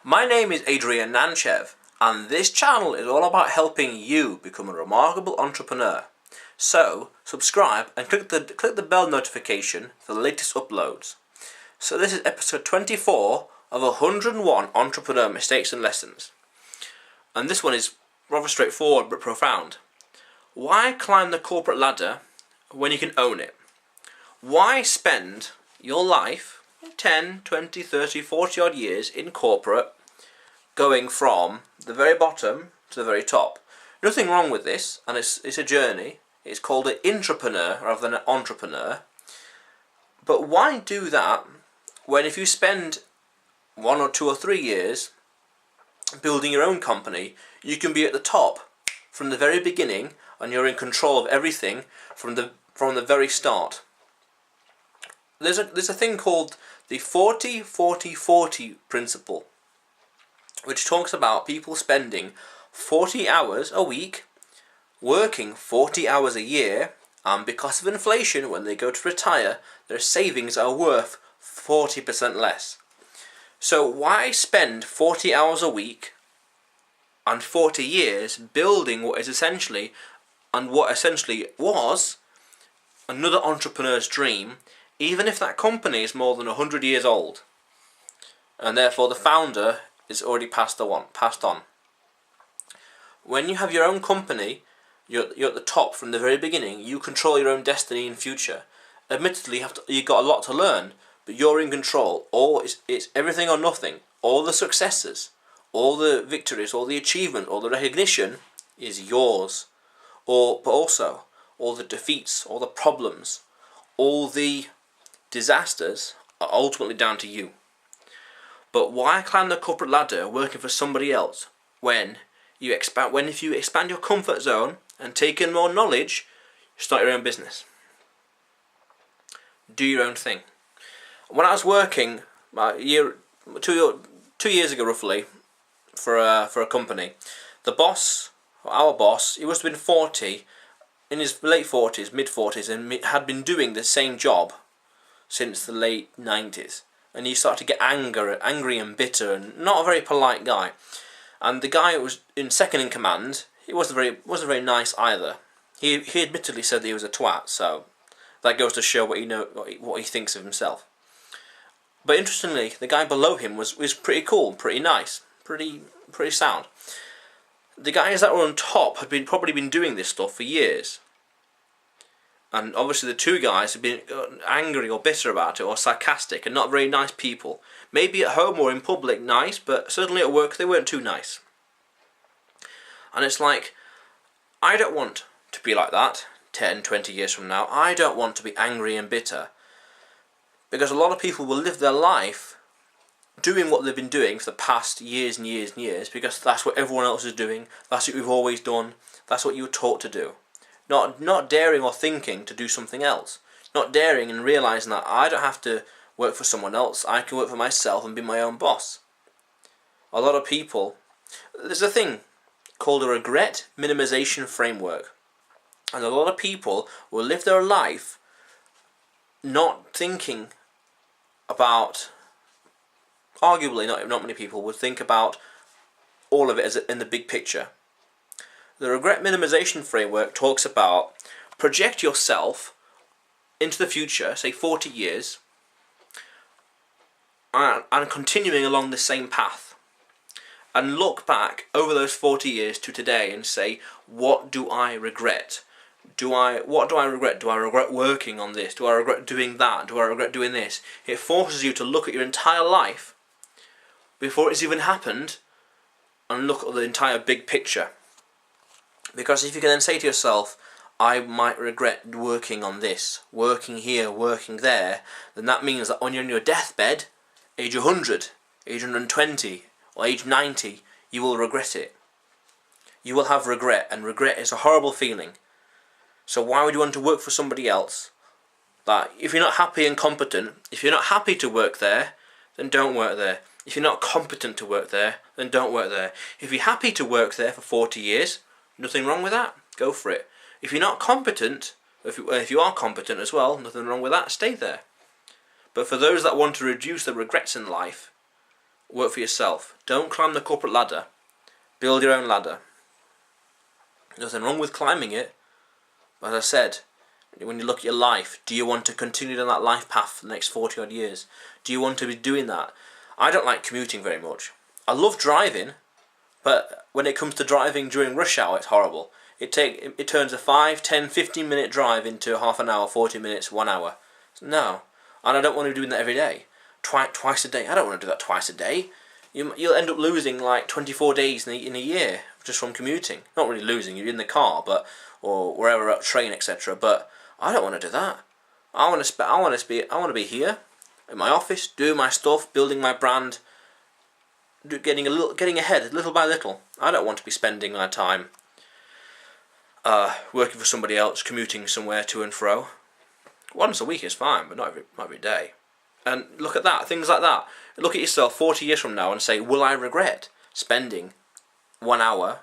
My name is Adrian Nanchev, and this channel is all about helping you become a remarkable entrepreneur. So, subscribe and click the bell notification for the latest uploads. So this is episode 24 of 101 entrepreneur mistakes and lessons. And this one is rather straightforward but profound. Why climb the corporate ladder when you can own it? Why spend your life 10, 20, 30, 40 odd years in corporate, going from the very bottom to the very top? Nothing wrong with this, and it's a journey. It's called an intrapreneur rather than an entrepreneur. But why do that when if you spend 1 or 2 or 3 years building your own company, you can be at the top from the very beginning and you're in control of everything from the very start. There's a thing called the 40-40-40 principle, which talks about people spending 40 hours a week, working 40 hours a year, and because of inflation, when they go to retire, their savings are worth 40% less. So why spend 40 hours a week and 40 years building what essentially was another entrepreneur's dream, even if that company is more than 100 years old, and therefore the founder is already passed on. When you have your own company, you're at the top from the very beginning. You control your own destiny and future. Admittedly, you've got a lot to learn, but you're in control. It's everything or nothing. All the successes, all the victories, all the achievement, all the recognition is yours. But also all the defeats, all the problems, all the disasters are ultimately down to you. But why climb the corporate ladder working for somebody else when if you expand your comfort zone and take in more knowledge, start your own business. Do your own thing. When I was working two years ago roughly for a company, our boss, he must have been 40, in his late 40s, mid 40s, and had been doing the same job since the late 90s. And he started to get angry and bitter, and not a very polite guy. And the guy who was in second in command, he wasn't very nice either. He admittedly said that he was a twat, so that goes to show what he thinks of himself. But interestingly, the guy below him was pretty cool, pretty nice, pretty sound. The guys that were on top had probably been doing this stuff for years. And obviously the two guys had been angry or bitter about it, or sarcastic, and not very nice people. Maybe at home or in public nice, but certainly at work they weren't too nice. And it's like, I don't want to be like that 10, 20 years from now. I don't want to be angry and bitter. Because a lot of people will live their life doing what they've been doing for the past years and years and years, because that's what everyone else is doing, that's what we've always done, that's what you were taught to do. Not daring or thinking to do something else. Not daring and realising that I don't have to work for someone else, I can work for myself and be my own boss. A lot of people, there's a thing called a regret minimization framework, and a lot of people will live their life not thinking about, arguably not many people would think about all of it as in the big picture. The regret minimization framework talks about project yourself into the future, say 40 years, and continuing along the same path, and look back over those 40 years to today and say, what do I regret? What do I regret? Do I regret working on this? Do I regret doing that? Do I regret doing this? It forces you to look at your entire life before it's even happened and look at the entire big picture. Because if you can then say to yourself, I might regret working on this, working here, working there, then that means that when you're on your deathbed, age 100, age 120, or age 90, you will regret it. You will have regret, and regret is a horrible feeling. So why would you want to work for somebody else? That if you're not happy and competent, if you're not happy to work there, then don't work there. If you're not competent to work there, then don't work there. If you're happy to work there for 40 years, nothing wrong with that, go for it. If you're not competent, if you are competent as well, nothing wrong with that, stay there. But for those that want to reduce the regrets in life, Work for yourself. Don't climb the corporate ladder. Build your own ladder. There's nothing wrong with climbing it. But as I said, when you look at your life, do you want to continue down that life path for the next 40 odd years? Do you want to be doing that? I don't like commuting very much. I love driving, but when it comes to driving during rush hour, it's horrible. It turns a 5, 10, 15 minute drive into half an hour, 40 minutes, 1 hour. No. And I don't want to be doing that every day. Twice a day. I don't want to do that twice a day. You'll end up losing like 24 days in a year just from commuting. Not really losing, you're in the car, or wherever, train, etc. But I don't want to do that. I want to be here in my office, doing my stuff, building my brand, getting ahead little by little. I don't want to be spending my time working for somebody else, commuting somewhere to and fro. Once a week is fine, but not every day. And look at that, things like that. Look at yourself 40 years from now and say, will I regret spending 1 hour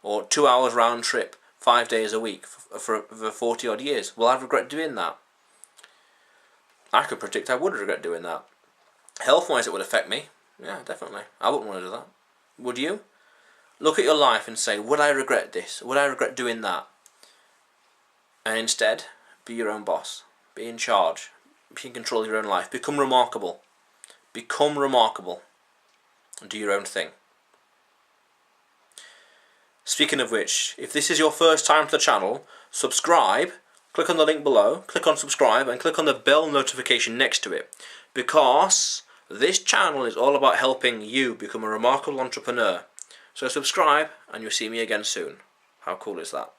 or 2 hours round trip 5 days a week for 40 odd years? Will I regret doing that? I could predict I would regret doing that. Health-wise it would affect me. Yeah, definitely. I wouldn't want to do that. Would you? Look at your life and say, would I regret this? Would I regret doing that? And instead, be your own boss. Be in charge. Be in control of your own life. Become remarkable. Become remarkable. And do your own thing. Speaking of which, if this is your first time to the channel, subscribe. Click on the link below. Click on subscribe and click on the bell notification next to it. Because this channel is all about helping you become a remarkable entrepreneur. So subscribe and you'll see me again soon. How cool is that?